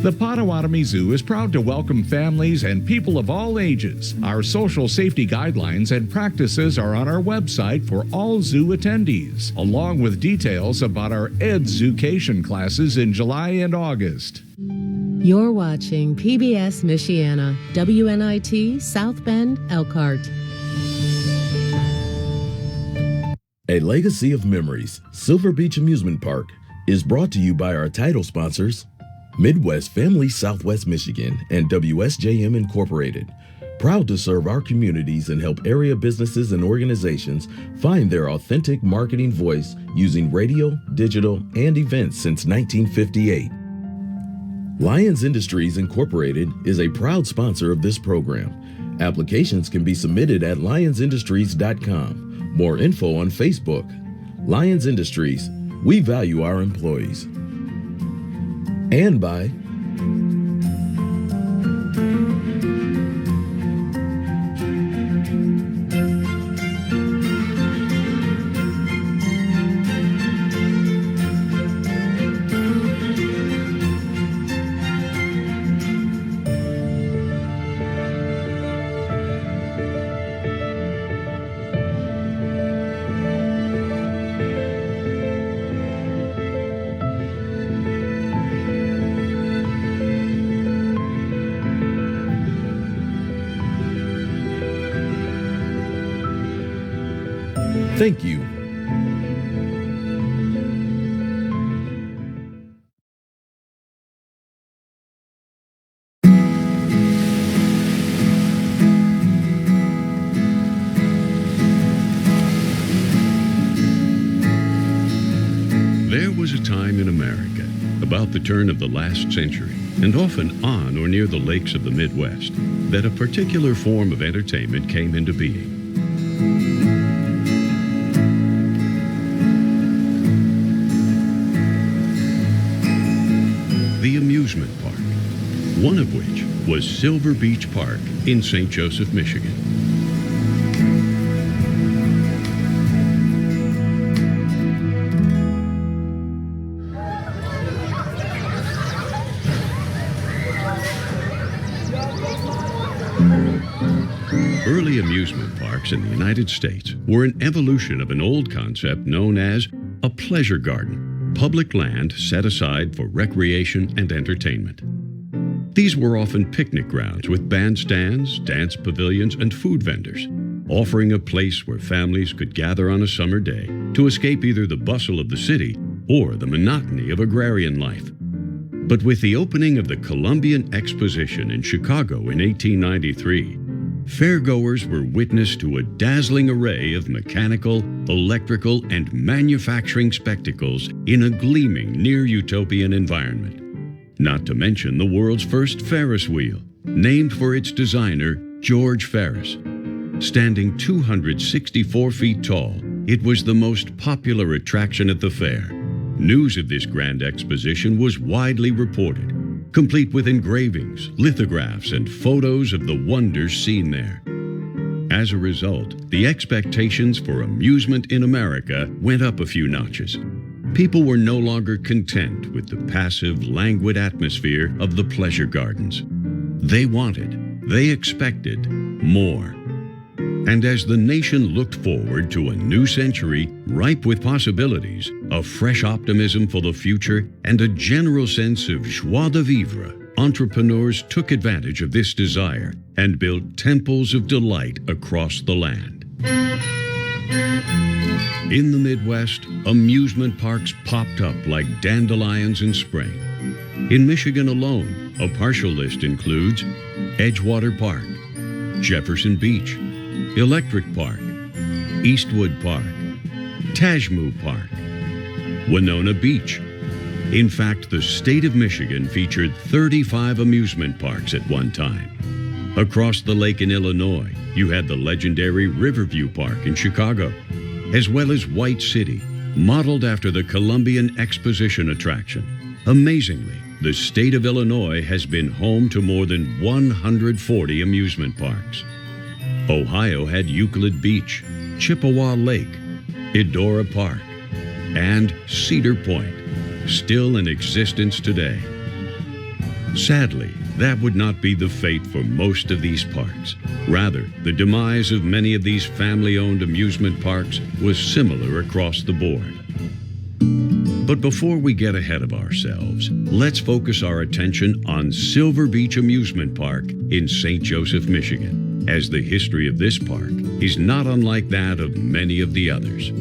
The Potawatomi Zoo is proud to welcome families and people of all ages. Our social safety guidelines and practices are on our website for all zoo attendees, along with details about our Edzucation classes in July and August. You're watching PBS Michiana, WNIT, South Bend, Elkhart. A Legacy of Memories, Silver Beach Amusement Park, is brought to you by our title sponsors, Midwest Family Southwest Michigan and WSJM Incorporated. Proud to serve our communities and help area businesses and organizations find their authentic marketing voice using radio, digital, and events since 1958. Lions Industries Incorporated is a proud sponsor of this program. Applications can be submitted at lionsindustries.com. More info on Facebook. Lions Industries, we value our employees. And by thank you. There was a time in America, about the turn of the last century, and often on or near the lakes of the Midwest, that a particular form of entertainment came into being. The amusement park, one of which was Silver Beach Park in St. Joseph, Michigan. Early amusement parks in the United States were an evolution of an old concept known as a pleasure garden. Public land set aside for recreation and entertainment. These were often picnic grounds with bandstands, dance pavilions, and food vendors, offering a place where families could gather on a summer day to escape either the bustle of the city or the monotony of agrarian life. But with the opening of the Columbian Exposition in Chicago in 1893, fairgoers were witness to a dazzling array of mechanical, electrical, and manufacturing spectacles in a gleaming near-utopian environment. Not to mention the world's first Ferris wheel, named for its designer, George Ferris. Standing 264 feet tall, it was the most popular attraction at the fair. News of this grand exposition was widely reported, complete with engravings, lithographs, and photos of the wonders seen there. As a result, the expectations for amusement in America went up a few notches. People were no longer content with the passive, languid atmosphere of the pleasure gardens. They wanted, they expected more. And as the nation looked forward to a new century ripe with possibilities, a fresh optimism for the future, and a general sense of joie de vivre, entrepreneurs took advantage of this desire and built temples of delight across the land. In the Midwest, amusement parks popped up like dandelions in spring. In Michigan alone, a partial list includes Edgewater Park, Jefferson Beach, Electric Park, Eastwood Park, Tajmu Park, Winona Beach. In fact, the state of Michigan featured 35 amusement parks at one time. Across the lake in Illinois, you had the legendary Riverview Park in Chicago, as well as White City, modeled after the Columbian Exposition attraction. Amazingly, the state of Illinois has been home to more than 140 amusement parks. Ohio had Euclid Beach, Chippewa Lake, Eudora Park, and Cedar Point, still in existence today. Sadly, that would not be the fate for most of these parks. Rather, the demise of many of these family-owned amusement parks was similar across the board. But before we get ahead of ourselves, let's focus our attention on Silver Beach Amusement Park in St. Joseph, Michigan, as the history of this park is not unlike that of many of the others.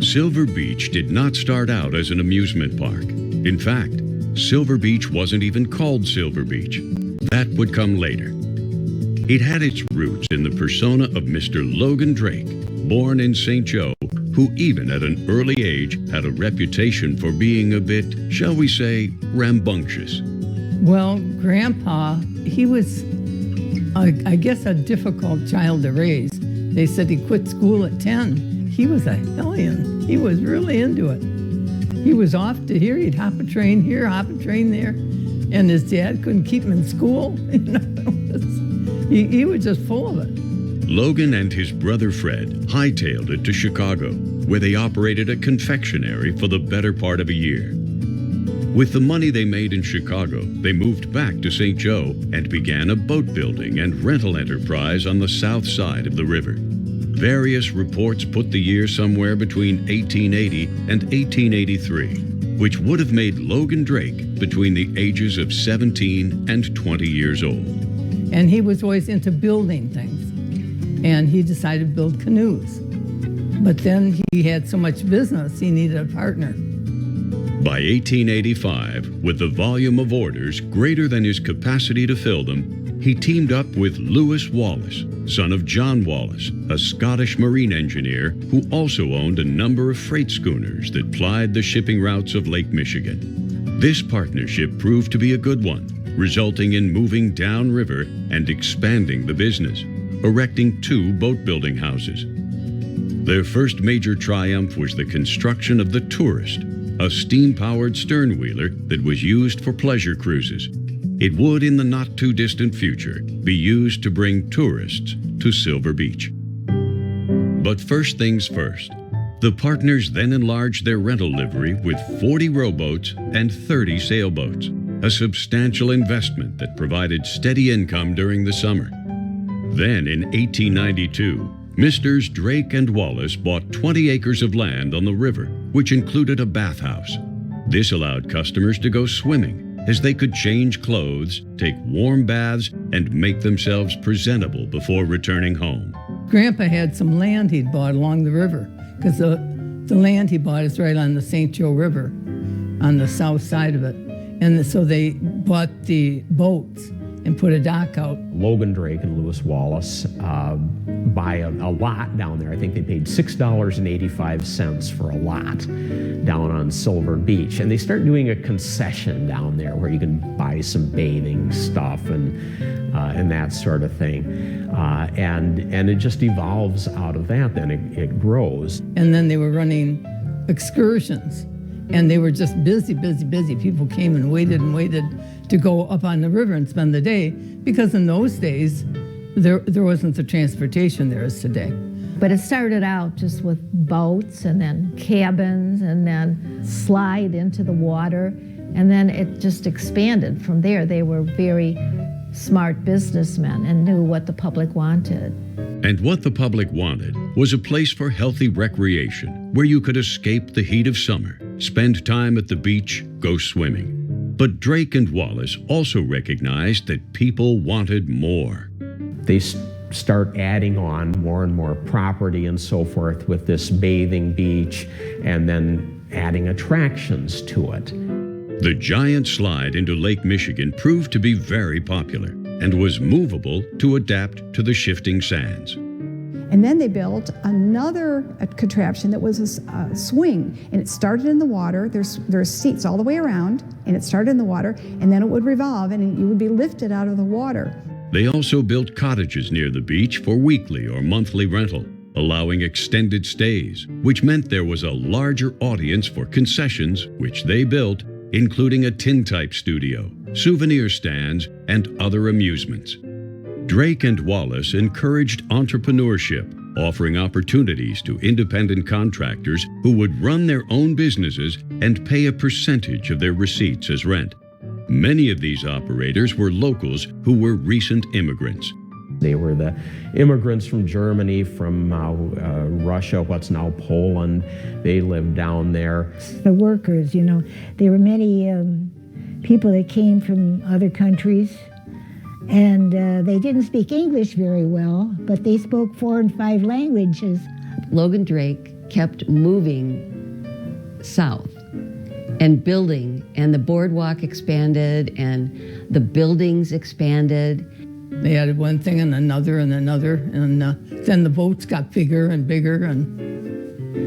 Silver Beach did not start out as an amusement park. In fact, Silver Beach wasn't even called Silver Beach. That would come later. It had its roots in the persona of Mr. Logan Drake, born in St. Joe, who even at an early age had a reputation for being a bit, shall we say, rambunctious. Well, Grandpa, he was, I guess, a difficult child to raise. They said he quit school at 10. He was a hellion. He was really into it. He was off to here. He'd hop a train here, hop a train there. And his dad couldn't keep him in school. He was just full of it. Logan and his brother Fred hightailed it to Chicago, where they operated a confectionery for the better part of a year. With the money they made in Chicago, they moved back to St. Joe and began a boat building and rental enterprise on the south side of the river. Various reports put the year somewhere between 1880 and 1883, which would have made Logan Drake between the ages of 17 and 20 years old. And he was always into building things. And he decided to build canoes. But then he had so much business, he needed a partner. By 1885, with the volume of orders greater than his capacity to fill them, he teamed up with Lewis Wallace, son of John Wallace, a Scottish marine engineer who also owned a number of freight schooners that plied the shipping routes of Lake Michigan. This partnership proved to be a good one, resulting in moving downriver and expanding the business, erecting 2 boat-building houses. Their first major triumph was the construction of the Tourist, a steam-powered sternwheeler that was used for pleasure cruises. It would, in the not-too-distant future, be used to bring tourists to Silver Beach. But first things first, the partners then enlarged their rental livery with 40 rowboats and 30 sailboats, a substantial investment that provided steady income during the summer. Then, in 1892, Misters Drake and Wallace bought 20 acres of land on the river, which included a bathhouse. This allowed customers to go swimming, as they could change clothes, take warm baths, and make themselves presentable before returning home. Grandpa had some land he'd bought along the river, because the land he bought is right on the St. Joe River, on the south side of it. And so they bought the boats and put a dock out. Logan Drake and Lewis Wallace buy a lot down there. I think they paid $6.85 for a lot down on Silver Beach. And they start doing a concession down there where you can buy some bathing stuff and that sort of thing. And it just evolves out of that, then it grows. And then they were running excursions. And they were just busy, busy, busy. People came and waited to go up on the river and spend the day, because in those days, there wasn't the transportation there is today. But it started out just with boats and then cabins and then slide into the water. And then it just expanded from there. They were very smart businessmen and knew what the public wanted. And what the public wanted was a place for healthy recreation where you could escape the heat of summer, spend time at the beach, go swimming. But Drake and Wallace also recognized that people wanted more. They start adding on more and more property and so forth with this bathing beach, and then adding attractions to it. The giant slide into Lake Michigan proved to be very popular and was movable to adapt to the shifting sands. And then they built another contraption that was a swing, and it started in the water. There's seats all the way around, and it started in the water, and then it would revolve, and you would be lifted out of the water. They also built cottages near the beach for weekly or monthly rental, allowing extended stays, which meant there was a larger audience for concessions, which they built, including a tintype studio, souvenir stands, and other amusements. Drake and Wallace encouraged entrepreneurship, offering opportunities to independent contractors who would run their own businesses and pay a percentage of their receipts as rent. Many of these operators were locals who were recent immigrants. They were the immigrants from Germany, from Russia, what's now Poland. They lived down there. The workers, you know, there were many people that came from other countries, and they didn't speak English very well, but they spoke 4 and 5 languages. Logan Drake kept moving south and building, and the boardwalk expanded and the buildings expanded. They added one thing and another, and then the boats got bigger and bigger, and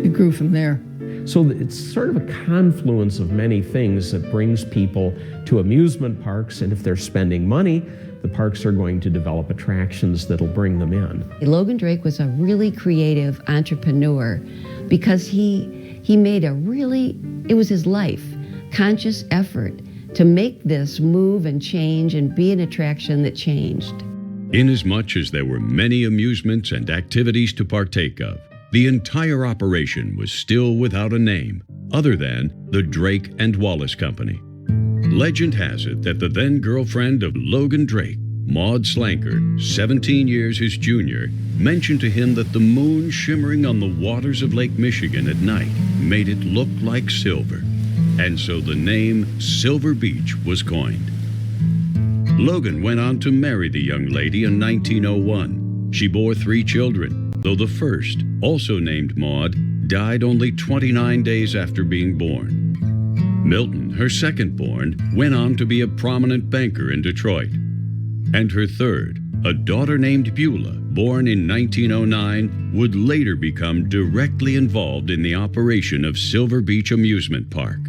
it grew from there. So it's sort of a confluence of many things that brings people to amusement parks, and if they're spending money, the parks are going to develop attractions that'll bring them in. Logan Drake was a really creative entrepreneur because he made it was his life, conscious effort to make this move and change and be an attraction that changed. Inasmuch as there were many amusements and activities to partake of, the entire operation was still without a name other than the Drake and Wallace Company. Legend has it that the then girlfriend of Logan Drake, Maud Slanker, 17 years his junior, mentioned to him that the moon shimmering on the waters of Lake Michigan at night made it look like silver. And so the name Silver Beach was coined. Logan went on to marry the young lady in 1901. She bore 3 children, though the first, also named Maud, died only 29 days after being born. Milton, her second-born, went on to be a prominent banker in Detroit. And her third, a daughter named Beulah, born in 1909, would later become directly involved in the operation of Silver Beach Amusement Park.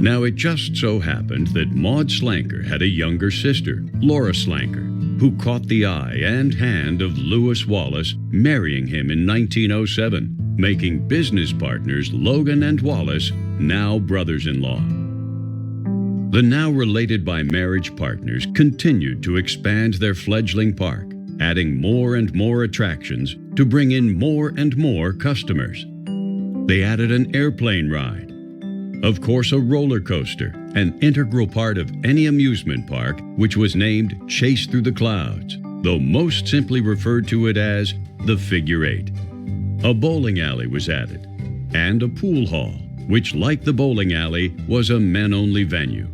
Now, it just so happened that Maud Slanker had a younger sister, Laura Slanker, who caught the eye and hand of Lewis Wallace, marrying him in 1907, making business partners Logan and Wallace, now brothers-in-law. The now related by marriage partners continued to expand their fledgling park, adding more and more attractions to bring in more and more customers. They added an airplane ride, of course a roller coaster, an integral part of any amusement park, which was named Chase Through the Clouds, though most simply referred to it as the Figure 8. A bowling alley was added, and a pool hall, which, like the bowling alley, was a men-only venue.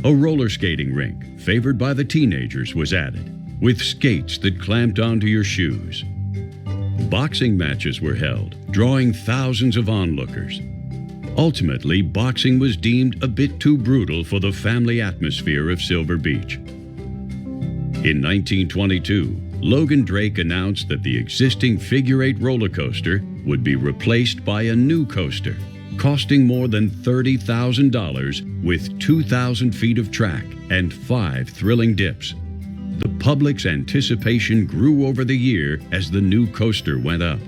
A roller skating rink, favored by the teenagers, was added, with skates that clamped onto your shoes. Boxing matches were held, drawing thousands of onlookers. Ultimately, boxing was deemed a bit too brutal for the family atmosphere of Silver Beach. In 1922, Logan Drake announced that the existing Figure 8 roller coaster would be replaced by a new coaster, costing more than $30,000 with 2,000 feet of track and 5 thrilling dips. The public's anticipation grew over the year as the new coaster went up.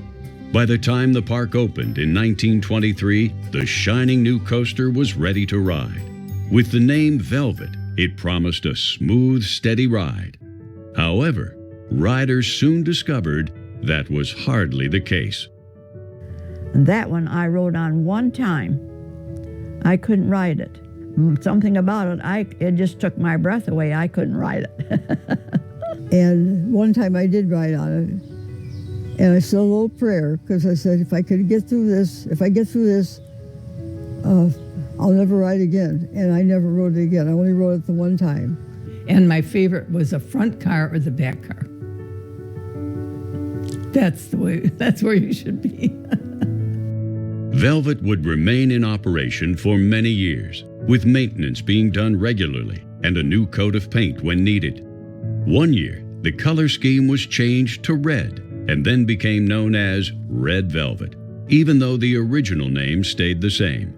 By the time the park opened in 1923, the shining new coaster was ready to ride. With the name Velvet, it promised a smooth, steady ride. However, riders soon discovered that was hardly the case. That one I rode on one time. I couldn't ride it. Something about it, it just took my breath away. I couldn't ride it. And one time I did ride on it. And I said a little prayer, because I said, if I get through this, I'll never ride again. And I never rode it again. I only rode it the one time. And my favorite was the front car or the back car. That's where you should be. Velvet would remain in operation for many years, with maintenance being done regularly and a new coat of paint when needed. One year, the color scheme was changed to red, and then became known as Red Velvet, even though the original name stayed the same.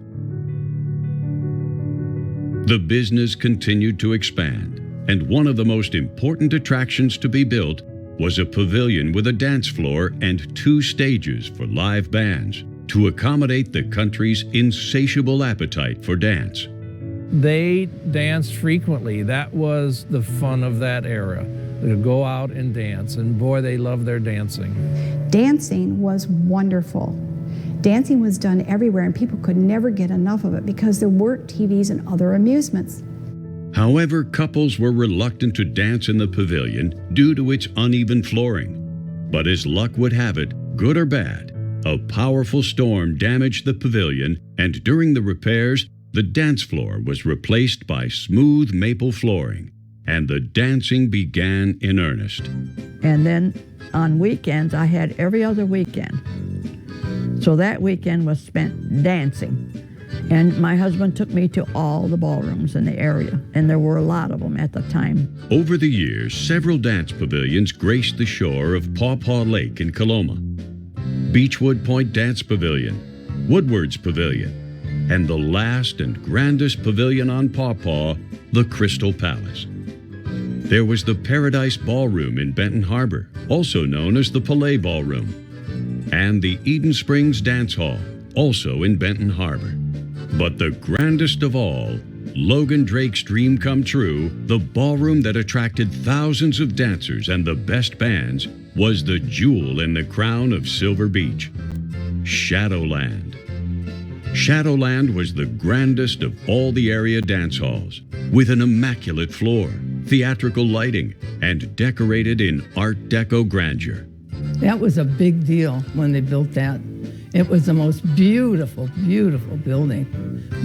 The business continued to expand, and one of the most important attractions to be built was a pavilion with a dance floor and 2 stages for live bands to accommodate the country's insatiable appetite for dance. They danced frequently. That was the fun of that era. To go out and dance, and boy, they loved their dancing. Dancing was wonderful. Dancing was done everywhere, and people could never get enough of it because there weren't TVs and other amusements. However, couples were reluctant to dance in the pavilion due to its uneven flooring. But as luck would have it, good or bad, a powerful storm damaged the pavilion, and during the repairs, the dance floor was replaced by smooth maple flooring, and the dancing began in earnest. And then on weekends, I had every other weekend. So that weekend was spent dancing. And my husband took me to all the ballrooms in the area, and there were a lot of them at the time. Over the years, several dance pavilions graced the shore of Paw Paw Lake in Coloma. Beechwood Point Dance Pavilion, Woodward's Pavilion, and the last and grandest pavilion on Paw Paw, the Crystal Palace. There was the Paradise Ballroom in Benton Harbor, also known as the Palais Ballroom, and the Eden Springs Dance Hall, also in Benton Harbor. But the grandest of all, Logan Drake's dream come true, the ballroom that attracted thousands of dancers and the best bands, was the jewel in the crown of Silver Beach, Shadowland. Shadowland was the grandest of all the area dance halls, with an immaculate floor, theatrical lighting, and decorated in Art Deco grandeur. That was a big deal when they built that. It was the most beautiful, beautiful building,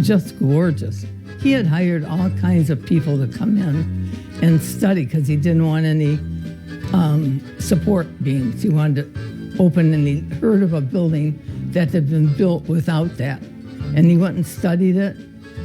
just gorgeous. He had hired all kinds of people to come in and study because he didn't want any support beams. He wanted to open, and he heard of a building that had been built without that. And he went and studied it,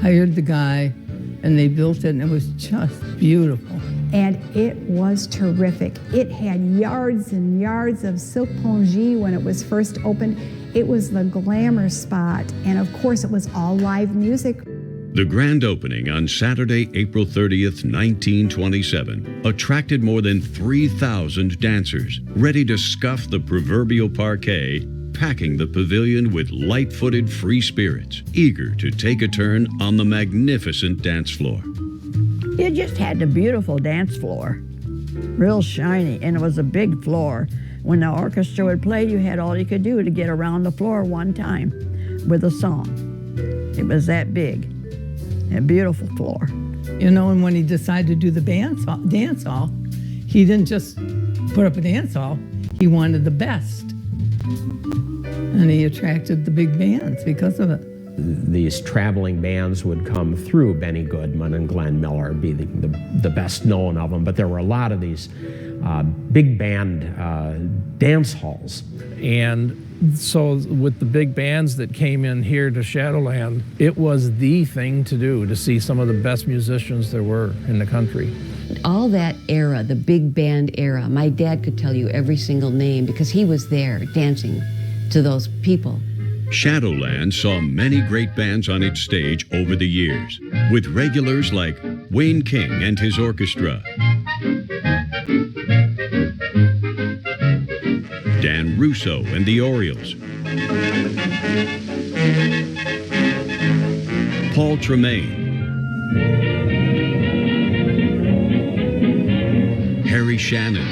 hired the guy, and they built it, and it was just beautiful. And it was terrific. It had yards and yards of silk pongee when it was first opened. It was the glamour spot, and of course it was all live music. The grand opening on Saturday, April 30th, 1927, attracted more than 3,000 dancers, ready to scuff the proverbial parquet, packing the pavilion with light-footed free spirits, eager to take a turn on the magnificent dance floor. You just had a beautiful dance floor, real shiny, and it was a big floor. When the orchestra would play, you had all you could do to get around the floor one time with a song. It was that big, a beautiful floor. You know, and when he decided to do the dance hall, he didn't just put up a dance hall, he wanted the best. And he attracted the big bands because of it. These traveling bands would come through. Benny Goodman and Glenn Miller be the best known of them, but there were a lot of these big band dance halls. And so with the big bands that came in here to Shadowland, it was the thing to do to see some of the best musicians there were in the country. All that era, the big band era, my dad could tell you every single name because he was there dancing to those people. Shadowland saw many great bands on its stage over the years, with regulars like Wayne King and his orchestra, Dan Russo and the Orioles, Paul Tremaine, Harry Shannon,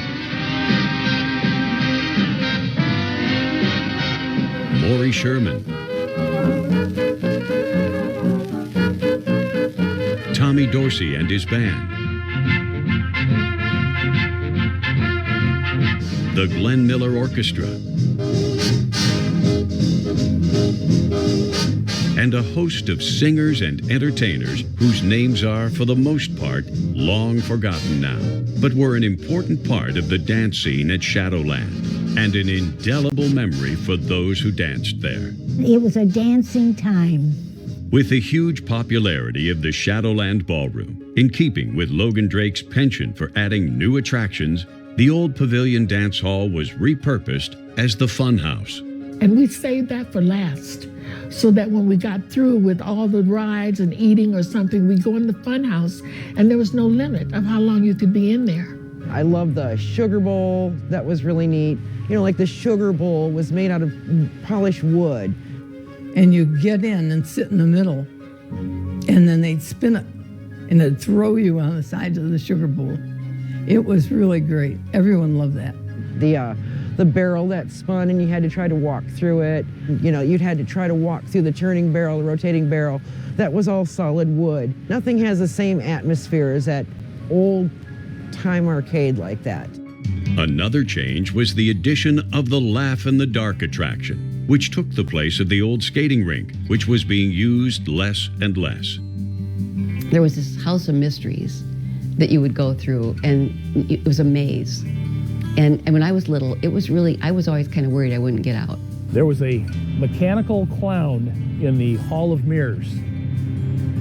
Maury Sherman, Tommy Dorsey and his band, the Glenn Miller Orchestra, and a host of singers and entertainers whose names are, for the most part, long forgotten now, but were an important part of the dance scene at Shadowland, and an indelible memory for those who danced there. It was a dancing time. With the huge popularity of the Shadowland Ballroom, in keeping with Logan Drake's penchant for adding new attractions, the old Pavilion Dance Hall was repurposed as the Fun House. And we saved that for last, so that when we got through with all the rides and eating or something, we'd go in the Fun House, and there was no limit of how long you could be in there. I love the sugar bowl. That was really neat. You know, like the sugar bowl was made out of polished wood. And you get in and sit in the middle, and then they'd spin it, and it'd throw you on the sides of the sugar bowl. It was really great. Everyone loved that. The the barrel that spun and you had to try to walk through it. You know, you'd had to try to walk through the turning barrel, the rotating barrel. That was all solid wood. Nothing has the same atmosphere as that old-time arcade like that. Another change was the addition of the Laugh in the Dark attraction, which took the place of the old skating rink, which was being used less and less. There was this house of mysteries that you would go through, and it was a maze. And when I was little, it was really, I was always kind of worried I wouldn't get out. There was a mechanical clown in the Hall of Mirrors.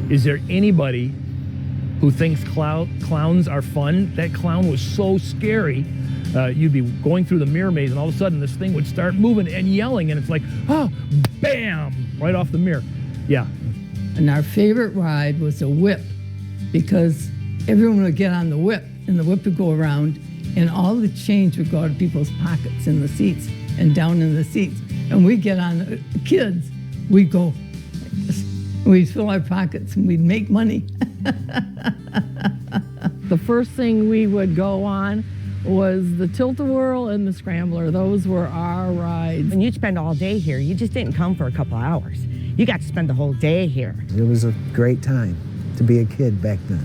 Is there anybody who thinks clowns are fun? That clown was so scary. You'd be going through the mirror maze, and all of a sudden this thing would start moving and yelling, and it's like, oh, bam, right off the mirror. Yeah. And our favorite ride was a whip, because everyone would get on the whip, and the whip would go around, and all the change would go out of people's pockets in the seats and down in the seats. And we'd get on, the kids, we'd go, we'd fill our pockets and we'd make money. The first thing we would go on was the Tilt-A-Whirl and the Scrambler. Those were our rides. And you'd spend all day here. You just didn't come for a couple of hours. You got to spend the whole day here. It was a great time to be a kid back then.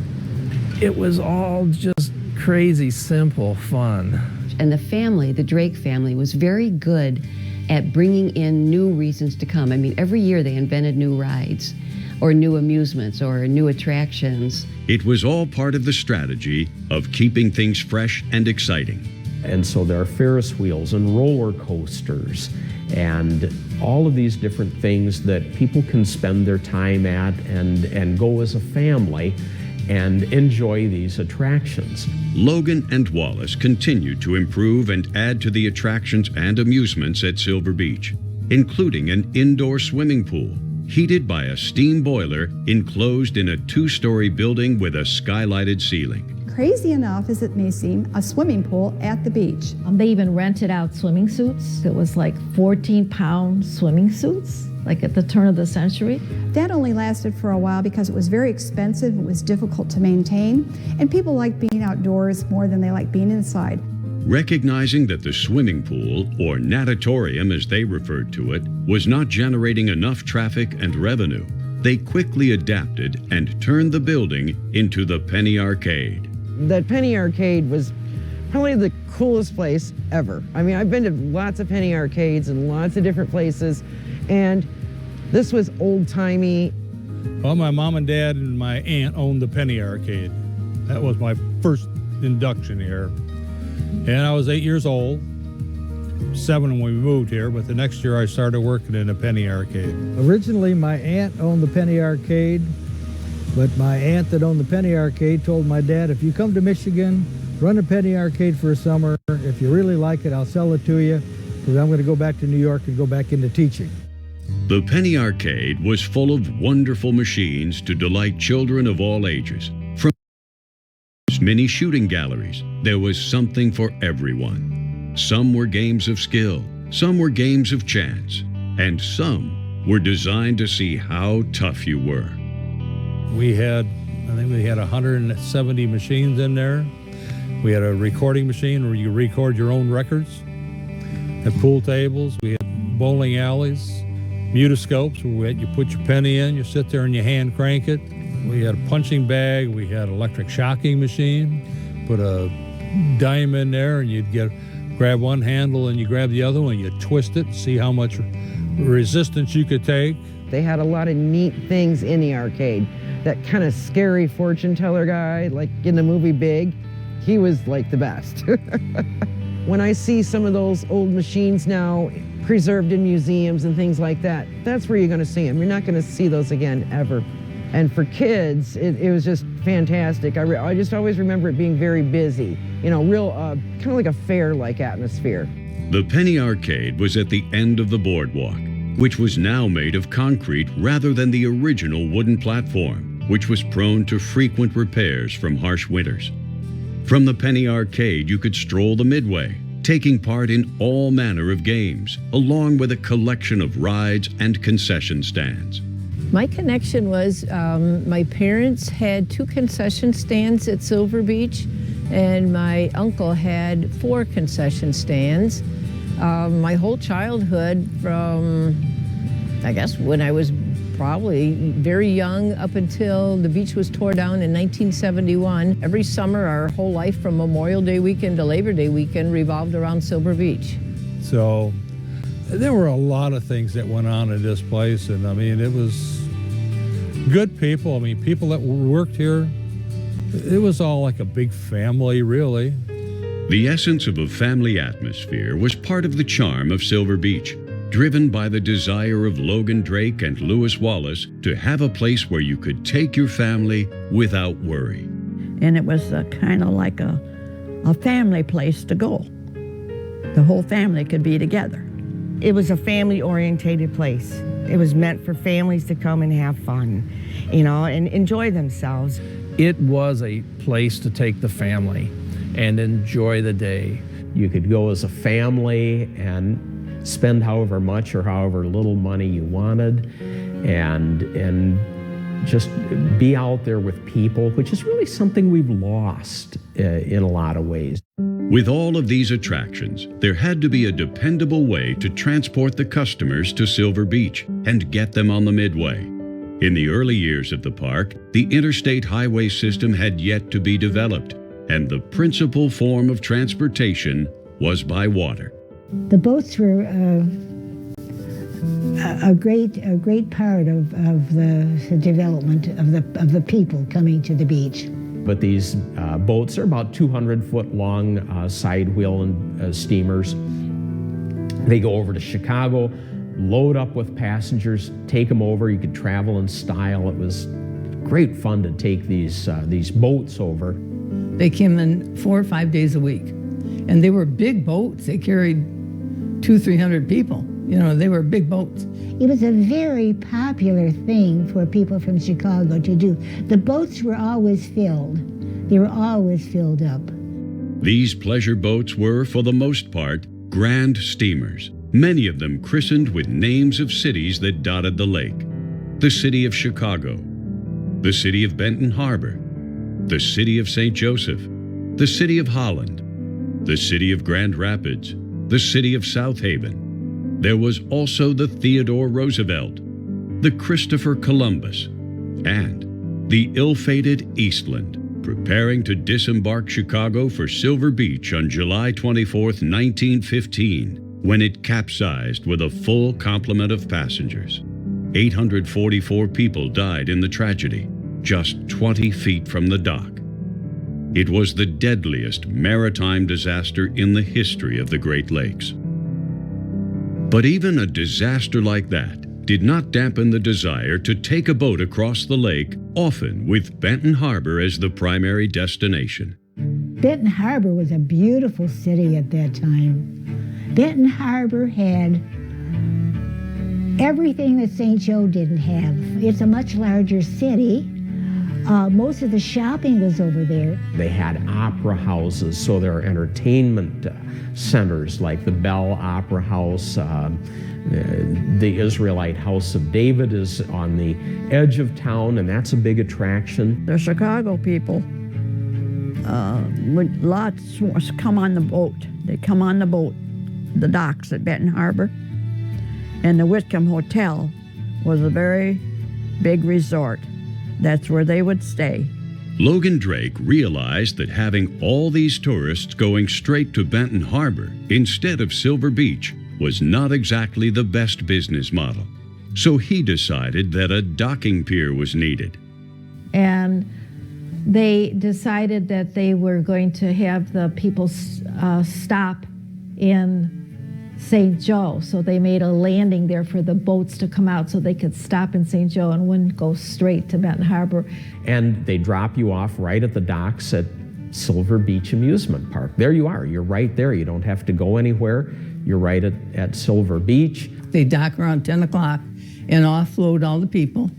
It was all just crazy, simple fun. And the family, the Drake family, was very good at bringing in new reasons to come. I mean, every year they invented new rides or new amusements or new attractions. It was all part of the strategy of keeping things fresh and exciting. And so there are Ferris wheels and roller coasters and all of these different things that people can spend their time at and go as a family and enjoy these attractions. Logan and Wallace continued to improve and add to the attractions and amusements at Silver Beach, including an indoor swimming pool, heated by a steam boiler enclosed in a 2-story building with a skylighted ceiling. Crazy enough as it may seem, a swimming pool at the beach. They even rented out swimming suits. It was like 14-pound swimming suits, like at the turn of the century. That only lasted for a while because it was very expensive, it was difficult to maintain, and people liked being outdoors more than they liked being inside. Recognizing that the swimming pool, or natatorium as they referred to it, was not generating enough traffic and revenue, they quickly adapted and turned the building into the Penny Arcade. That Penny Arcade was probably the coolest place ever. I mean, I've been to lots of Penny Arcades in lots of different places, and this was old-timey. Well, my mom and dad and my aunt owned the Penny Arcade. That was my first induction here. And I was 8 years old, 7 when we moved here, but the next year I started working in a Penny Arcade. Originally, my aunt owned the Penny Arcade, but my aunt that owned the Penny Arcade told my dad, if you come to Michigan, run a Penny Arcade for a summer. If you really like it, I'll sell it to you, because I'm going to go back to New York and go back into teaching. The Penny Arcade was full of wonderful machines to delight children of all ages. From mini shooting galleries, there was something for everyone. Some were games of skill, some were games of chance, and some were designed to see how tough you were. I think we had 170 machines in there. We had a recording machine where you record your own records. At pool tables, we had bowling alleys, mutoscopes where you put your penny in, you sit there and you hand crank it. We had a punching bag, we had an electric shocking machine, put a dime in there and you'd grab one handle and you grab the other one, you twist it, see how much resistance you could take. They had a lot of neat things in the arcade. That kind of scary fortune teller guy, like in the movie Big, he was like the best. When I see some of those old machines now preserved in museums and things like that, that's where you're going to see them. You're not going to see those again ever. And for kids, it was just fantastic. I just always remember it being very busy, you know, real kind of like a fair-like atmosphere. The Penny Arcade was at the end of the boardwalk, which was now made of concrete rather than the original wooden platform, which was prone to frequent repairs from harsh winters. From the Penny Arcade, you could stroll the Midway, taking part in all manner of games, along with a collection of rides and concession stands. My connection was my parents had 2 concession stands at Silver Beach, and my uncle had 4 concession stands. My whole childhood from, I guess, when I was probably very young up until the beach was tore down in 1971. Every summer, our whole life from Memorial Day weekend to Labor Day weekend revolved around Silver Beach. So there were a lot of things that went on in this place, and I mean, it was good people. I mean, people that worked here, it was all like a big family, really. The essence of a family atmosphere was part of the charm of Silver Beach, driven by the desire of Logan Drake and Lewis Wallace to have a place where you could take your family without worry. And it was kind of like a family place to go. The whole family could be together. It was a family-orientated place. It was meant for families to come and have fun, you know, and enjoy themselves. It was a place to take the family and enjoy the day. You could go as a family and spend however much or however little money you wanted, and just be out there with people, which is really something we've lost in a lot of ways. With all of these attractions, there had to be a dependable way to transport the customers to Silver Beach and get them on the Midway. In the early years of the park, the interstate highway system had yet to be developed, and the principal form of transportation was by water. The boats were a great part of the development of the people coming to the beach. But these boats are about 200-foot long side wheel and steamers. They go over to Chicago, load up with passengers, take them over. You could travel in style. It was great fun to take these boats over. They came in 4 or 5 days a week, and they were big boats. They carried 200-300 people. You know, they were big boats. It was a very popular thing for people from Chicago to do. The boats were always filled. They were always filled up. These pleasure boats were, for the most part, grand steamers, many of them christened with names of cities that dotted the lake. The city of Chicago, the city of Benton Harbor, the city of St. Joseph, the city of Holland, the city of Grand Rapids, the city of South Haven. There was also the Theodore Roosevelt, the Christopher Columbus, and the ill-fated Eastland, preparing to disembark Chicago for Silver Beach on July 24, 1915, when it capsized with a full complement of passengers. 844 people died in the tragedy, just 20 feet from the dock. It was the deadliest maritime disaster in the history of the Great Lakes. But even a disaster like that did not dampen the desire to take a boat across the lake, often with Benton Harbor as the primary destination. Benton Harbor was a beautiful city at that time. Benton Harbor had everything that St. Joe didn't have. It's a much larger city. Most of the shopping was over there. They had opera houses, so there are entertainment centers like the Bell Opera House. The Israelite House of David is on the edge of town, and that's a big attraction. The Chicago people would lots come on the boat. They come on the boat, the docks at Benton Harbor. And the Whitcomb Hotel was a very big resort. That's where they would stay. Logan Drake realized that having all these tourists going straight to Benton Harbor instead of Silver Beach was not exactly the best business model. So he decided that a docking pier was needed. And they decided that they were going to have the people stop in St. Joe. So they made a landing there for the boats to come out so they could stop in St. Joe and wouldn't go straight to Benton Harbor. And they drop you off right at the docks at Silver Beach Amusement Park. There you are. You're right there. You don't have to go anywhere. You're right at Silver Beach. They dock around 10 o'clock and offload all the people,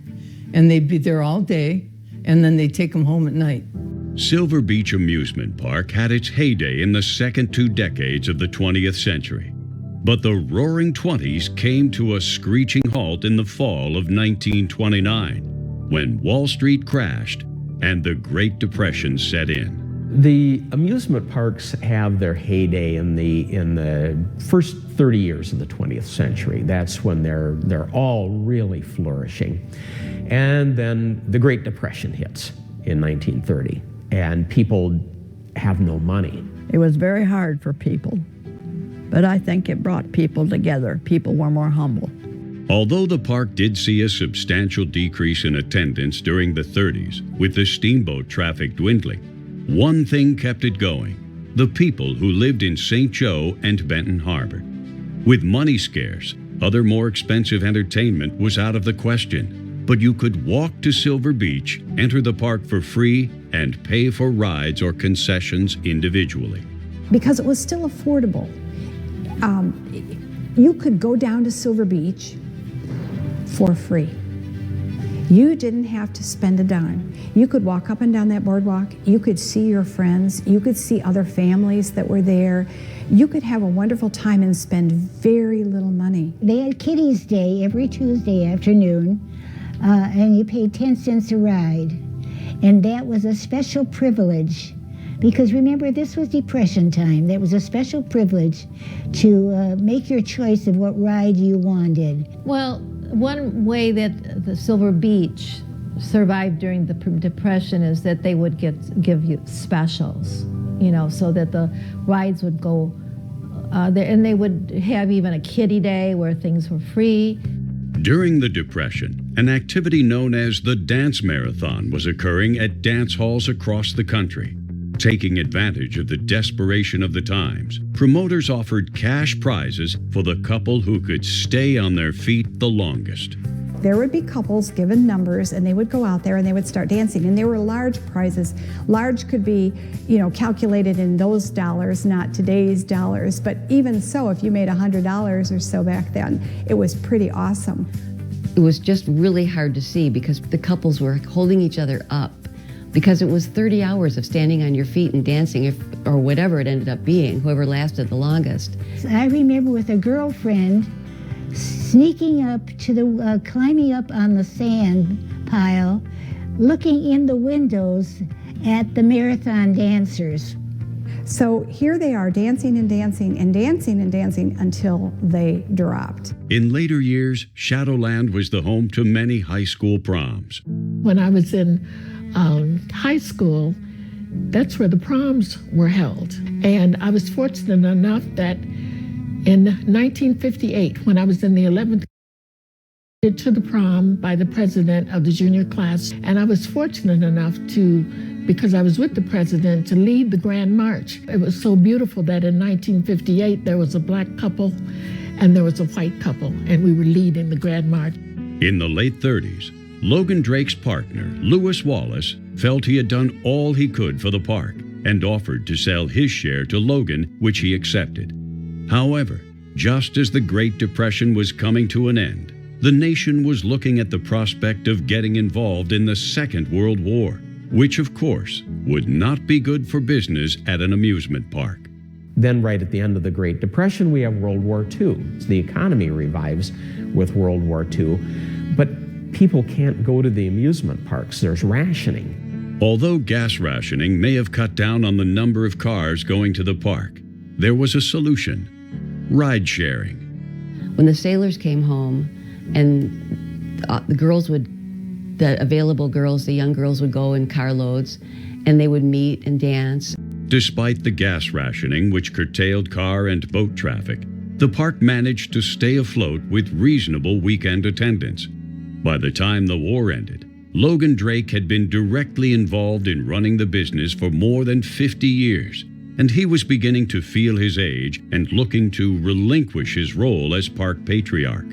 and they'd be there all day, and then they'd take them home at night. Silver Beach Amusement Park had its heyday in the second 2 decades of the 20th century. But the Roaring '20s came to a screeching halt in the fall of 1929, when Wall Street crashed and the Great Depression set in. The amusement parks have their heyday in the first 30 years of the 20th century. That's when they're all really flourishing. And then the Great Depression hits in 1930, and people have no money. It was very hard for people, but I think it brought people together. People were more humble. Although the park did see a substantial decrease in attendance during the 30s, with the steamboat traffic dwindling, one thing kept it going: the people who lived in St. Joe and Benton Harbor. With money scarce, other more expensive entertainment was out of the question, but you could walk to Silver Beach, enter the park for free, and pay for rides or concessions individually. Because it was still affordable. You could go down to Silver Beach for free. You didn't have to spend a dime. You could walk up and down that boardwalk. You could see your friends. You could see other families that were there. You could have a wonderful time and spend very little money. They had Kiddies Day every Tuesday afternoon, and you paid 10 cents a ride. And that was a special privilege, because remember, this was Depression time. That was a special privilege to make your choice of what ride you wanted. Well, one way that the Silver Beach survived during the Depression is that they would give you specials, so that the rides would go there, and they would have even a kiddie day where things were free. During the Depression, an activity known as the Dance Marathon was occurring at dance halls across the country. Taking advantage of the desperation of the times, promoters offered cash prizes for the couple who could stay on their feet the longest. There would be couples given numbers, and they would go out there and they would start dancing, and there were large prizes. Large could be, calculated in those dollars, not today's dollars, but even so, if you made $100 or so back then, it was pretty awesome. It was just really hard to see because the couples were holding each other up, because it was 30 hours of standing on your feet and dancing, or whatever it ended up being, whoever lasted the longest. I remember with a girlfriend sneaking up to the, climbing up on the sand pile, looking in the windows at the marathon dancers. So here they are dancing and dancing and dancing and dancing until they dropped. In later years, Shadowland was the home to many high school proms. When I was in high school, that's where the proms were held. And I was fortunate enough that in 1958, when I was in the 11th grade, to the prom by the president of the junior class. And I was fortunate enough to, because I was with the president, to lead the Grand March. It was so beautiful that in 1958, there was a black couple and there was a white couple, and we were leading the Grand March. In the late 30s, Logan Drake's partner, Lewis Wallace, felt he had done all he could for the park and offered to sell his share to Logan, which he accepted. However, just as the Great Depression was coming to an end, the nation was looking at the prospect of getting involved in the Second World War, which of course would not be good for business at an amusement park. Then right at the end of the Great Depression, we have World War II. So the economy revives with World War II, but people can't go to the amusement parks. There's rationing. Although gas rationing may have cut down on the number of cars going to the park, there was a solution: ride sharing. When the sailors came home and the available girls, the young girls would go in carloads and they would meet and dance. Despite the gas rationing, which curtailed car and boat traffic, the park managed to stay afloat with reasonable weekend attendance. By the time the war ended, Logan Drake had been directly involved in running the business for more than 50 years, and he was beginning to feel his age and looking to relinquish his role as park patriarch.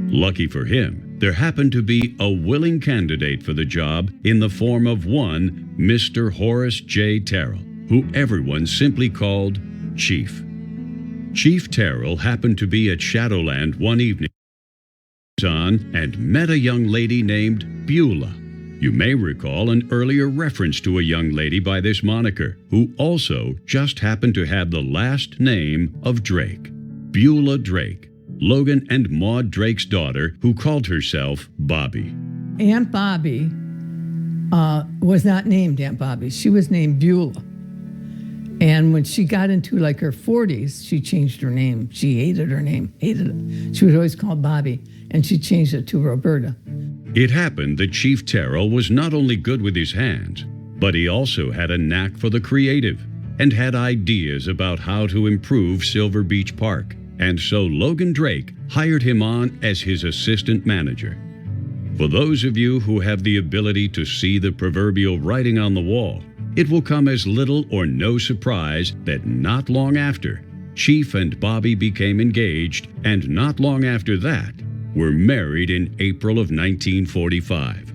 Lucky for him, there happened to be a willing candidate for the job in the form of one Mr. Horace J. Terrell, who everyone simply called Chief. Chief Terrell happened to be at Shadowland one evening and met a young lady named Beulah. You may recall an earlier reference to a young lady by this moniker, who also just happened to have the last name of Drake. Beulah Drake, Logan and Maud Drake's daughter, who called herself Bobby. Aunt Bobby was not named Aunt Bobby. She was named Beulah. And when she got into like her 40s, she changed her name. She hated her name, hated it. She was always called Bobby, and she changed it to Roberta. It happened that Chief Terrell was not only good with his hands, but he also had a knack for the creative and had ideas about how to improve Silver Beach Park. And so Logan Drake hired him on as his assistant manager. For those of you who have the ability to see the proverbial writing on the wall, it will come as little or no surprise that not long after, Chief and Bobby became engaged, and not long after that, were married in April of 1945.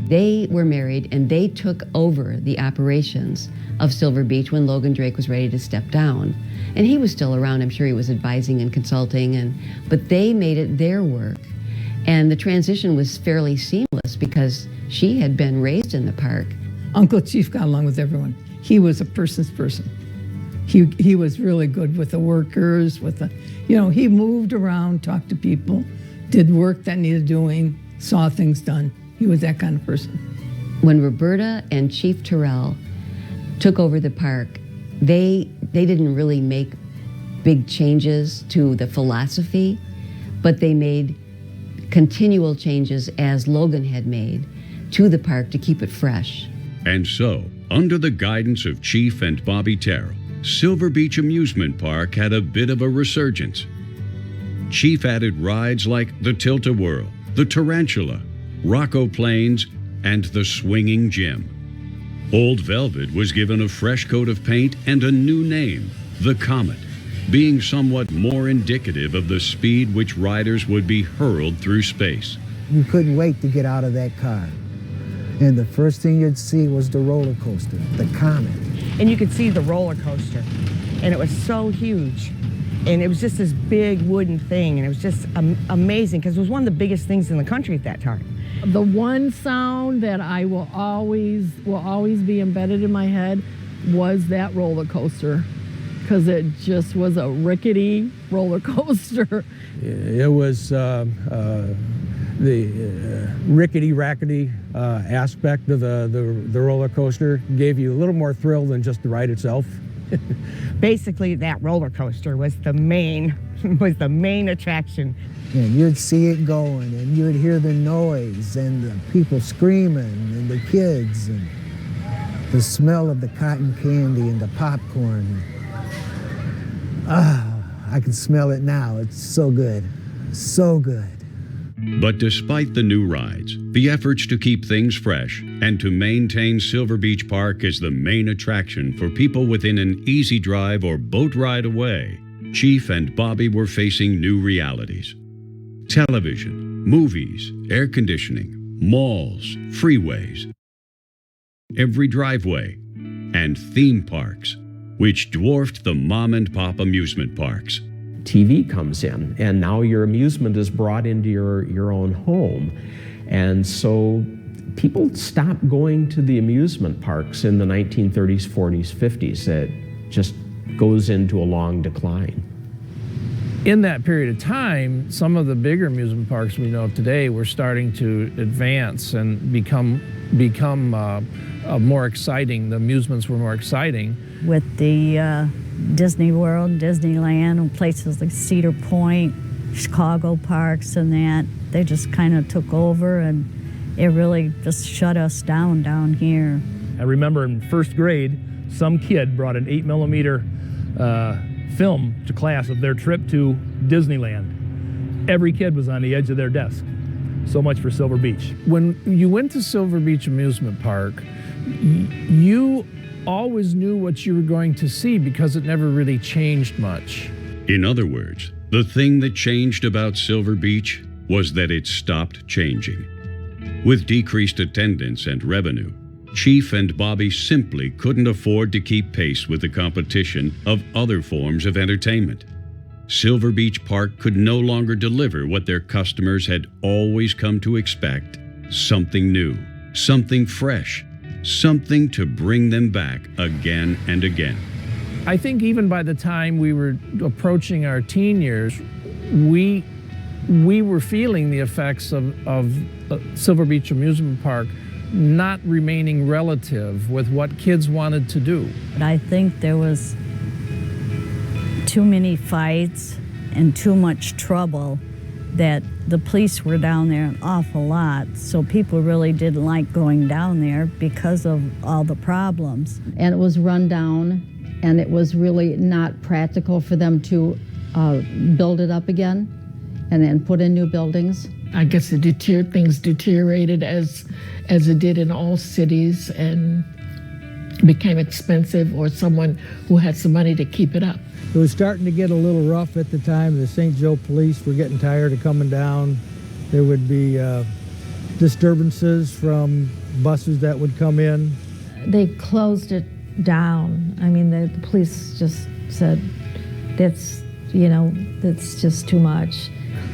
They were married and they took over the operations of Silver Beach when Logan Drake was ready to step down. And he was still around. I'm sure he was advising and consulting, but they made it their work. And the transition was fairly seamless because she had been raised in the park. Uncle Chief got along with everyone. He was a person's person. He was really good with the workers, he moved around, talked to people, did work that needed doing, saw things done. He was that kind of person. When Roberta and Chief Terrell took over the park, they didn't really make big changes to the philosophy, but they made continual changes, as Logan had made, to the park to keep it fresh. And so, under the guidance of Chief and Bobby Terrell, Silver Beach Amusement Park had a bit of a resurgence. Chief added rides like the Tilt-A-Whirl, the Tarantula, Rocco Plains, and the Swinging Gym. Old Velvet was given a fresh coat of paint and a new name, the Comet, being somewhat more indicative of the speed which riders would be hurled through space. You couldn't wait to get out of that car. And the first thing you'd see was the roller coaster, the Comet. And you could see the roller coaster, and it was so huge. And it was just this big wooden thing, and it was just amazing because it was one of the biggest things in the country at that time. The one sound that I will always be embedded in my head was that roller coaster, because it just was a rickety roller coaster. It was the rickety-rackety aspect of the roller coaster gave you a little more thrill than just the ride itself. Basically, that roller coaster was the main attraction. And you'd see it going, and you'd hear the noise, and the people screaming, and the kids, and the smell of the cotton candy and the popcorn. I can smell it now. It's so good, so good. But despite the new rides, the efforts to keep things fresh, and to maintain Silver Beach Park as the main attraction for people within an easy drive or boat ride away, Chief and Bobby were facing new realities. Television, movies, air conditioning, malls, freeways, every driveway, and theme parks, which dwarfed the mom and pop amusement parks. TV comes in, and now your amusement is brought into your own home. And so people stopped going to the amusement parks in the 1930s, 40s, 50s. It just goes into a long decline. In that period of time, some of the bigger amusement parks we know today were starting to advance and become more exciting. The amusements were more exciting. With the Disney World, Disneyland, and places like Cedar Point, Chicago parks and that, they just kind of took over, and it really just shut us down here. I remember in first grade, some kid brought an 8mm film to class of their trip to Disneyland. Every kid was on the edge of their desk. So much for Silver Beach. When you went to Silver Beach Amusement Park, you always knew what you were going to see because it never really changed much. In other words, the thing that changed about Silver Beach was that it stopped changing. With decreased attendance and revenue, Chief and Bobby simply couldn't afford to keep pace with the competition of other forms of entertainment. Silver Beach Park could no longer deliver what their customers had always come to expect: something new, something fresh, something to bring them back again and again. I think even by the time we were approaching our teen years, we were feeling the effects of Silver Beach Amusement Park not remaining relative with what kids wanted to do. But I think there was too many fights and too much trouble that the police were down there an awful lot, so people really didn't like going down there because of all the problems. And it was run down, and it was really not practical for them to build it up again and then put in new buildings. I guess things deteriorated as it did in all cities and became expensive, or someone who had some money to keep it up. It was starting to get a little rough at the time. The St. Joe police were getting tired of coming down. There would be disturbances from buses that would come in. They closed it down. I mean, the police just said, that's just too much.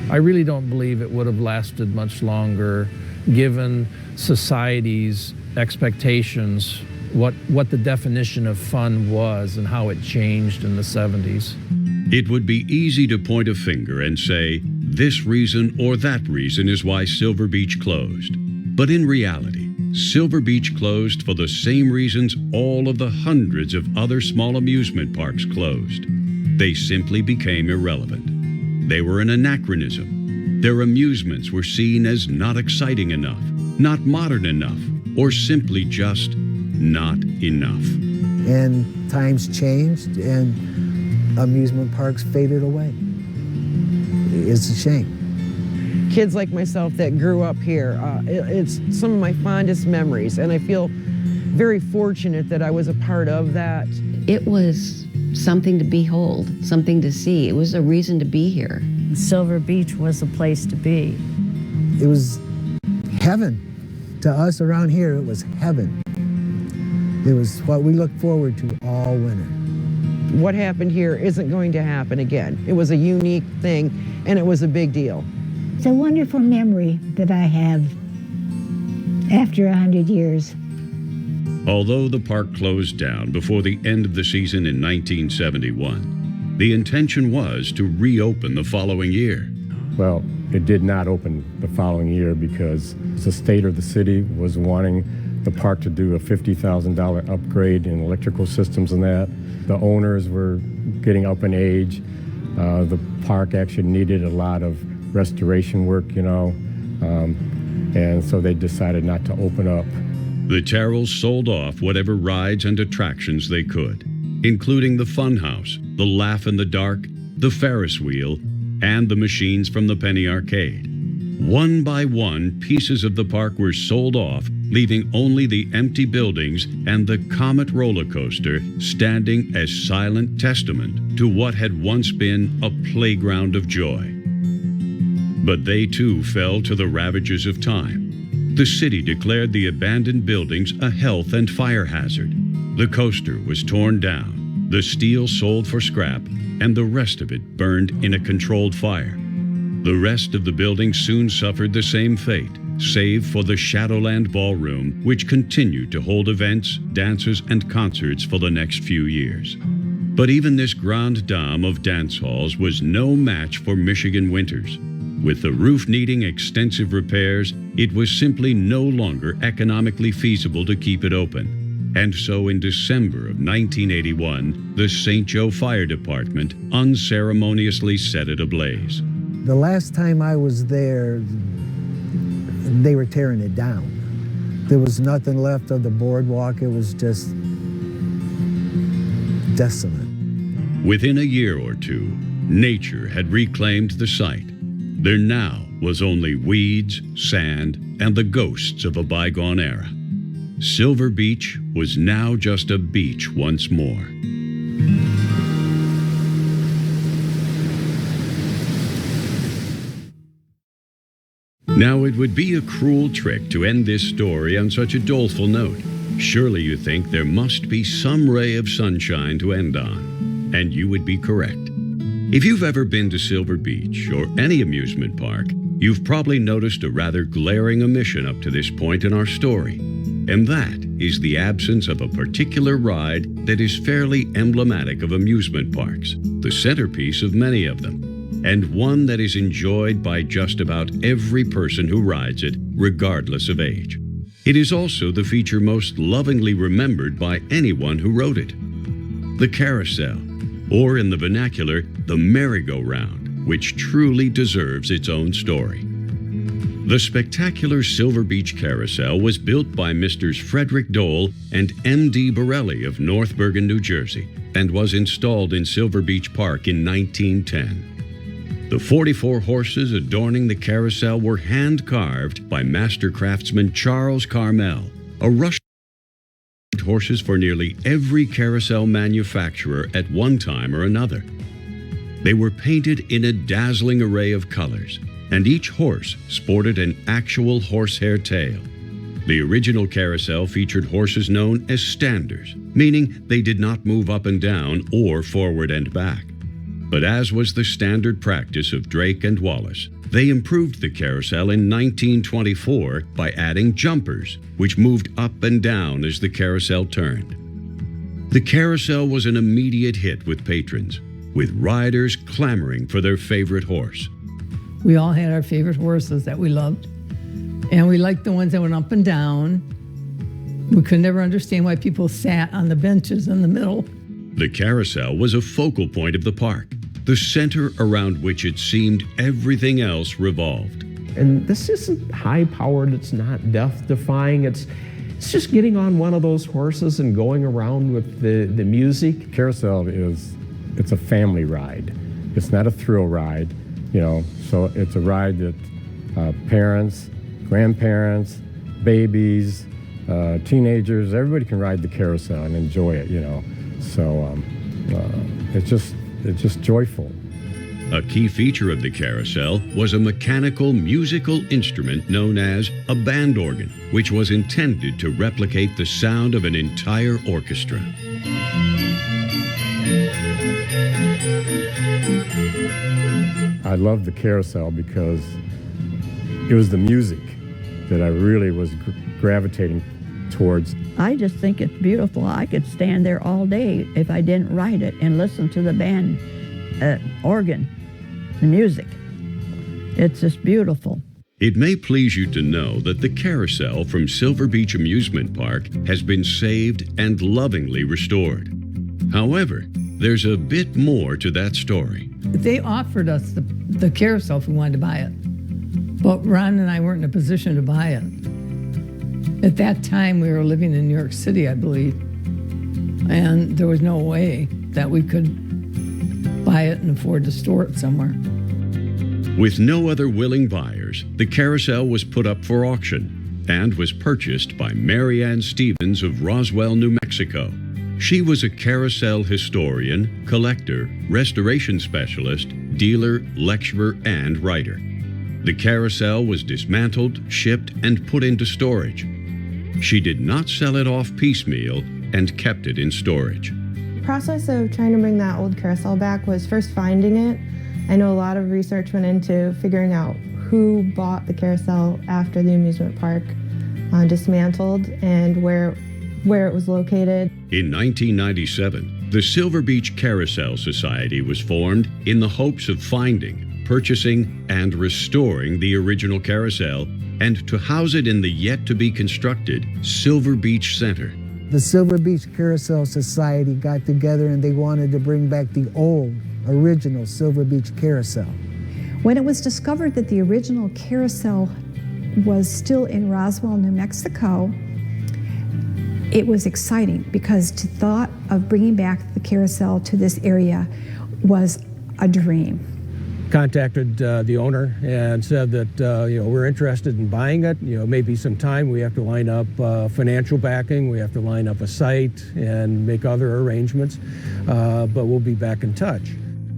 I really don't believe it would have lasted much longer, given society's expectations, what the definition of fun was and how it changed in the 70s. It would be easy to point a finger and say, this reason or that reason is why Silver Beach closed. But in reality, Silver Beach closed for the same reasons all of the hundreds of other small amusement parks closed. They simply became irrelevant. They were an anachronism. Their amusements were seen as not exciting enough, not modern enough, or simply just not enough. And times changed, and amusement parks faded away. It's a shame. Kids like myself that grew up here, it's some of my fondest memories, and I feel very fortunate that I was a part of that. It was something to behold, something to see. It was a reason to be here. Silver Beach was a place to be. It was heaven. To us around here, it was heaven. It was what we looked forward to all winter. What happened here isn't going to happen again. It was a unique thing, and it was a big deal. It's a wonderful memory that I have after 100 years. Although the park closed down before the end of the season in 1971, the intention was to reopen the following year. Well, it did not open the following year because the state or the city was wanting the park to do a $50,000 upgrade in electrical systems and that. The owners were getting up in age. The park actually needed a lot of restoration work, and so they decided not to open up. The Terrells sold off whatever rides and attractions they could, including the Funhouse, the Laugh in the Dark, the Ferris wheel, and the machines from the Penny Arcade. One by one, pieces of the park were sold off, leaving only the empty buildings and the Comet roller coaster standing as silent testament to what had once been a playground of joy. But they too fell to the ravages of time. The city declared the abandoned buildings a health and fire hazard. The coaster was torn down, the steel sold for scrap, and the rest of it burned in a controlled fire. The rest of the building soon suffered the same fate, save for the Shadowland Ballroom, which continued to hold events, dances, and concerts for the next few years. But even this grande dame of dance halls was no match for Michigan winters. With the roof needing extensive repairs, it was simply no longer economically feasible to keep it open. And so in December of 1981, the St. Joe Fire Department unceremoniously set it ablaze. The last time I was there, they were tearing it down. There was nothing left of the boardwalk. It was just desolate. Within a year or two, nature had reclaimed the site. There now was only weeds, sand, and the ghosts of a bygone era. Silver Beach was now just a beach once more. Now, it would be a cruel trick to end this story on such a doleful note. Surely you think there must be some ray of sunshine to end on, and you would be correct. If you've ever been to Silver Beach or any amusement park, you've probably noticed a rather glaring omission up to this point in our story, and that is the absence of a particular ride that is fairly emblematic of amusement parks, the centerpiece of many of them, and one that is enjoyed by just about every person who rides it, regardless of age. It is also the feature most lovingly remembered by anyone who rode it. The carousel, or in the vernacular, the merry-go-round, which truly deserves its own story. The spectacular Silver Beach Carousel was built by Messrs. Frederick Dole and M.D. Borelli of North Bergen, New Jersey, and was installed in Silver Beach Park in 1910. The 44 horses adorning the carousel were hand-carved by master craftsman Charles Carmel, a Russian horses for nearly every carousel manufacturer at one time or another. They were painted in a dazzling array of colors, and each horse sported an actual horsehair tail. The original carousel featured horses known as standers, meaning they did not move up and down or forward and back. But as was the standard practice of Drake and Wallace, they improved the carousel in 1924 by adding jumpers, which moved up and down as the carousel turned. The carousel was an immediate hit with patrons, with riders clamoring for their favorite horse. We all had our favorite horses that we loved, and we liked the ones that went up and down. We could never understand why people sat on the benches in the middle. The carousel was a focal point of the park, the center around which it seemed everything else revolved. And this isn't high-powered, it's not death-defying, it's just getting on one of those horses and going around with the music. Carousel it's a family ride. It's not a thrill ride, you know, so it's a ride that parents, grandparents, babies, teenagers, everybody can ride the carousel and enjoy it, you know. So it's just joyful. A key feature of the carousel was a mechanical musical instrument known as a band organ, which was intended to replicate the sound of an entire orchestra. I loved the carousel because it was the music that I really was gravitating towards. I just think it's beautiful. I could stand there all day if I didn't ride it and listen to the band organ, the music. It's just beautiful. It may please you to know that the carousel from Silver Beach Amusement Park has been saved and lovingly restored. However, there's a bit more to that story. They offered us the carousel if we wanted to buy it, but Ron and I weren't in a position to buy it. At that time, we were living in New York City, I believe, and there was no way that we could buy it and afford to store it somewhere. With no other willing buyers, the carousel was put up for auction and was purchased by Mary Ann Stevens of Roswell, New Mexico. She was a carousel historian, collector, restoration specialist, dealer, lecturer, and writer. The carousel was dismantled, shipped, and put into storage. She did not sell it off piecemeal and kept it in storage. The process of trying to bring that old carousel back was first finding it. I know a lot of research went into figuring out who bought the carousel after the amusement park dismantled and where it was located. In 1997, the Silver Beach Carousel Society was formed in the hopes of finding, purchasing, and restoring the original carousel and to house it in the yet-to-be-constructed Silver Beach Center. The Silver Beach Carousel Society got together and they wanted to bring back the old, original Silver Beach Carousel. When it was discovered that the original carousel was still in Roswell, New Mexico, it was exciting because the thought of bringing back the carousel to this area was a dream. Contacted the owner and said that we're interested in buying it. Maybe some time. We have to line up financial backing. We have to line up a site and make other arrangements. But we'll be back in touch.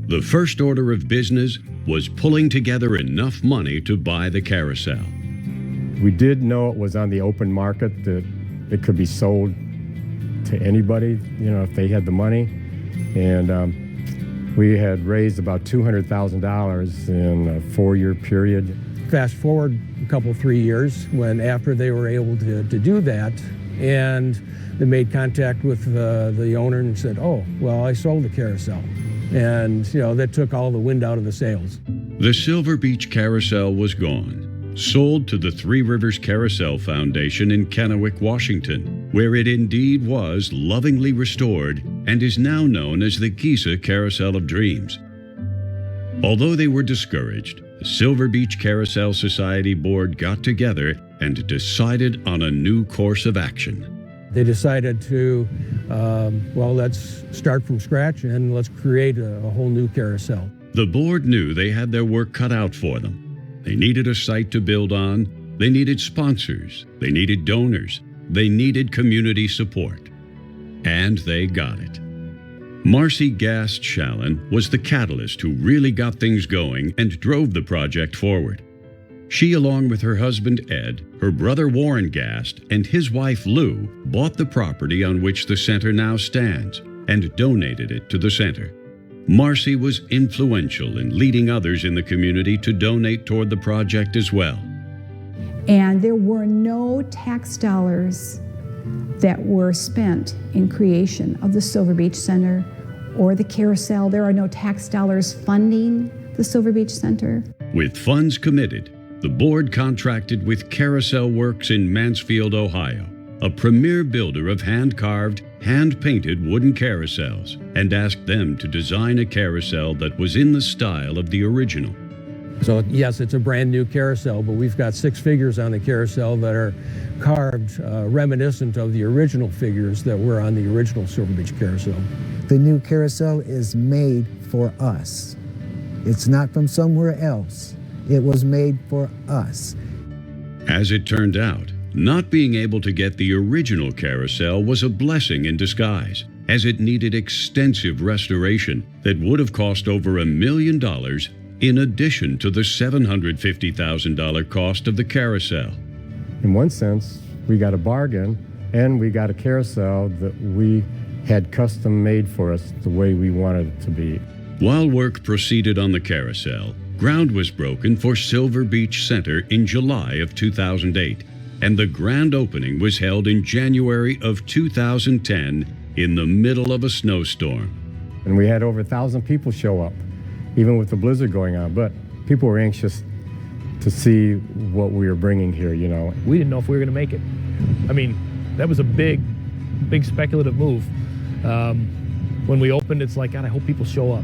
The first order of business was pulling together enough money to buy the carousel. We did know it was on the open market, that it could be sold to anybody, if they had the money. And we had raised about $200,000 in a 4-year period. Fast forward a couple, 3 years, when after they were able to do that, and they made contact with the owner and said, oh, well, I sold the carousel. And, that took all the wind out of the sails. The Silver Beach Carousel was gone. sold to the Three Rivers Carousel Foundation in Kennewick, Washington, where it indeed was lovingly restored and is now known as the Giza Carousel of Dreams. Although they were discouraged, the Silver Beach Carousel Society Board got together and decided on a new course of action. They decided to, let's start from scratch and let's create a whole new carousel. The board knew they had their work cut out for them. They needed a site to build on, they needed sponsors, they needed donors, they needed community support. And they got it. Marcy Gast Shallon was the catalyst who really got things going and drove the project forward. She, along with her husband Ed, her brother Warren Gast, and his wife Lou, bought the property on which the center now stands and donated it to the center. Marcy was influential in leading others in the community to donate toward the project as well. And there were no tax dollars that were spent in creation of the Silver Beach Center or the carousel. There are no tax dollars funding the Silver Beach Center. With funds committed, the board contracted with Carousel Works in Mansfield, Ohio, a premier builder of hand-carved, hand-painted wooden carousels, and asked them to design a carousel that was in the style of the original. So yes, it's a brand new carousel, but we've got 6 figures on the carousel that are carved reminiscent of the original figures that were on the original Silver Beach carousel. The new carousel is made for us. It's not from somewhere else. It was made for us. As it turned out, not being able to get the original carousel was a blessing in disguise, as it needed extensive restoration that would have cost over $1 million in addition to the $750,000 cost of the carousel. In one sense, we got a bargain, and we got a carousel that we had custom made for us the way we wanted it to be. While work proceeded on the carousel, ground was broken for Silver Beach Center in July of 2008, and the grand opening was held in January of 2010 in the middle of a snowstorm. And we had over 1,000 people show up, even with the blizzard going on, but people were anxious to see what we were bringing here, you know. We didn't know if we were going to make it. I mean, that was a big speculative move. When we opened, it's like, God, I hope people show up.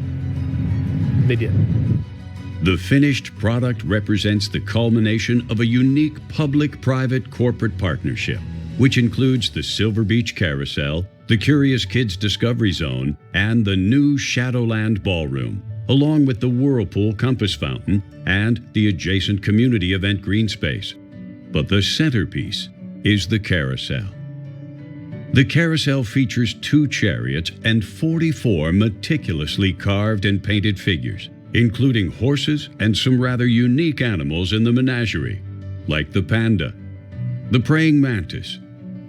They did. The finished product represents the culmination of a unique public-private corporate partnership, which includes the Silver Beach Carousel, the Curious Kids Discovery Zone, and the new Shadowland Ballroom, along with the Whirlpool Compass Fountain and the adjacent community event green space. But the centerpiece is the carousel. The carousel features 2 chariots and 44 meticulously carved and painted figures, including horses and some rather unique animals in the menagerie, like the panda, the praying mantis,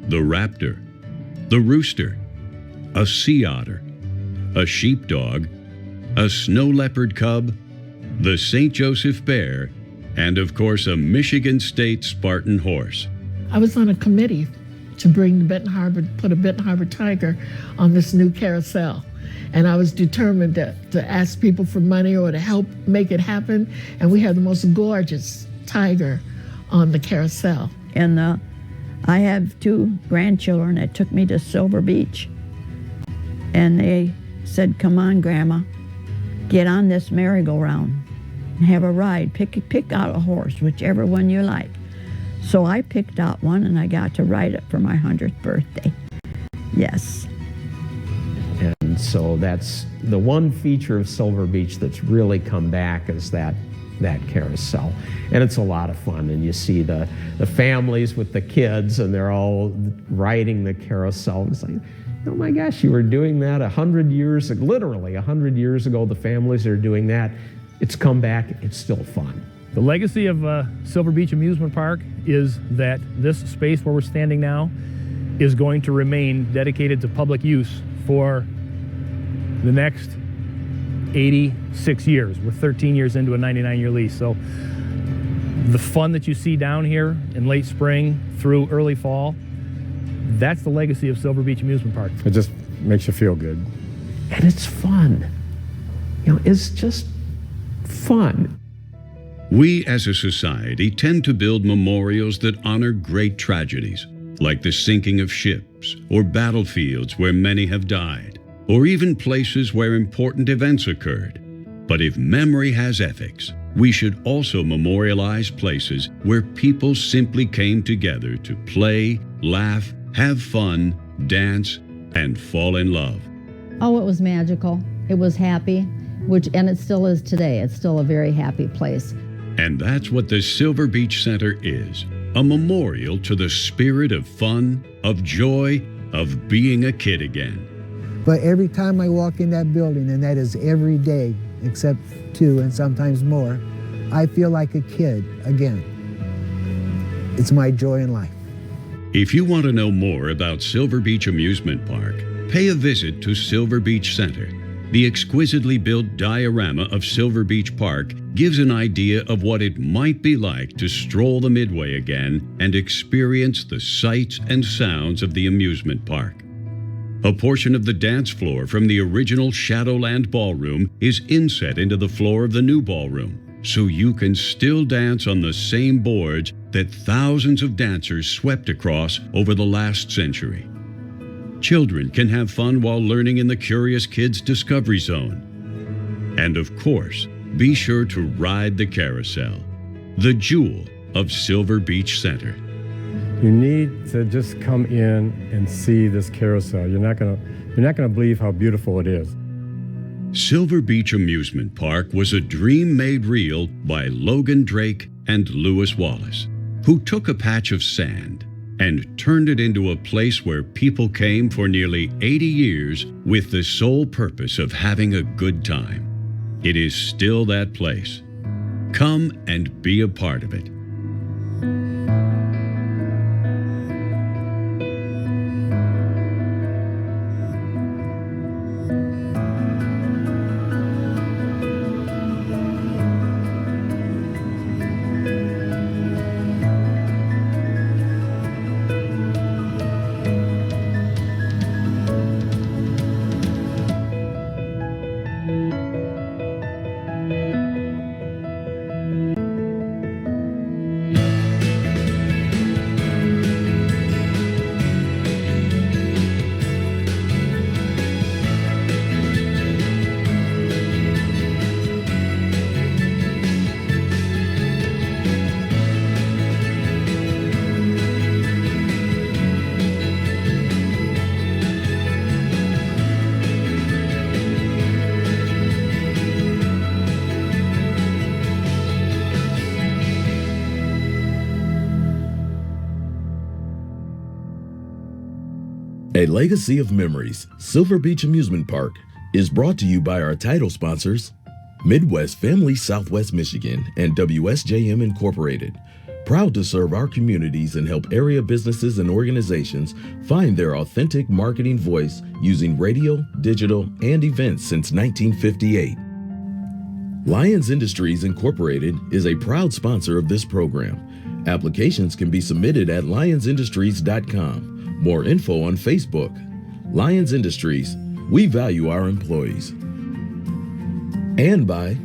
the raptor, the rooster, a sea otter, a sheepdog, a snow leopard cub, the St. Joseph bear, and of course a Michigan State Spartan horse. I was on a committee to bring the put a Benton Harbor tiger on this new carousel. And I was determined to ask people for money or to help make it happen. And we have the most gorgeous tiger on the carousel. And I have 2 grandchildren that took me to Silver Beach. And they said, come on, Grandma, get on this merry-go-round and have a ride. Pick out a horse, whichever one you like. So I picked out one and I got to ride it for my 100th birthday. Yes. And so that's the one feature of Silver Beach that's really come back is that carousel. And it's a lot of fun. And you see the families with the kids and they're all riding the carousel. And it's like, oh my gosh, you were doing that 100 years ago, literally 100 years ago, the families are doing that. It's come back, it's still fun. The legacy of Silver Beach Amusement Park is that this space where we're standing now is going to remain dedicated to public use for the next 86 years. We're 13 years into a 99-year lease. So the fun that you see down here in late spring through early fall, that's the legacy of Silver Beach Amusement Park. It just makes you feel good. And it's fun. You know, it's just fun. We as a society tend to build memorials that honor great tragedies, like the sinking of ships or battlefields where many have died, or even places where important events occurred. But if memory has ethics, we should also memorialize places where people simply came together to play, laugh, have fun, dance, and fall in love. Oh, it was magical. It was happy, and it still is today. It's still a very happy place. And that's what the Silver Beach Center is, a memorial to the spirit of fun, of joy, of being a kid again. But every time I walk in that building, and that is every day, except 2 and sometimes more, I feel like a kid again. It's my joy in life. If you want to know more about Silver Beach Amusement Park, pay a visit to Silver Beach Center. The exquisitely built diorama of Silver Beach Park gives an idea of what it might be like to stroll the Midway again and experience the sights and sounds of the amusement park. A portion of the dance floor from the original Shadowland Ballroom is inset into the floor of the new ballroom, so you can still dance on the same boards that thousands of dancers swept across over the last century. Children can have fun while learning in the Curious Kids Discovery Zone. And of course, be sure to ride the carousel, the jewel of Silver Beach Center. You need to just come in and see this carousel. You're not gonna believe how beautiful it is. Silver Beach Amusement Park was a dream made real by Logan Drake and Lewis Wallace, who took a patch of sand and turned it into a place where people came for nearly 80 years with the sole purpose of having a good time. It is still that place. Come and be a part of it. A legacy of memories, Silver Beach Amusement Park is brought to you by our title sponsors, Midwest Family Southwest Michigan and WSJM Incorporated, proud to serve our communities and help area businesses and organizations find their authentic marketing voice using radio, digital, and events since 1958. Lyons Industries Incorporated is a proud sponsor of this program. Applications can be submitted at lyonsindustries.com. More info on Facebook. Lyons Industries, we value our employees. And by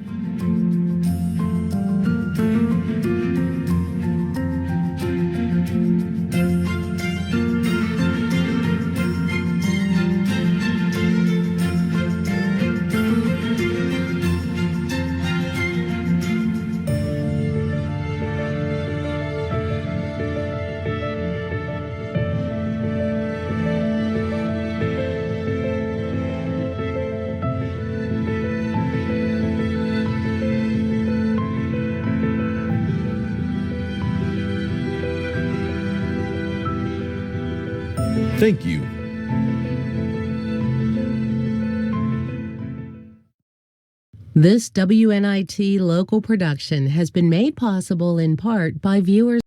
Thank you. This WNIT local production has been made possible in part by viewers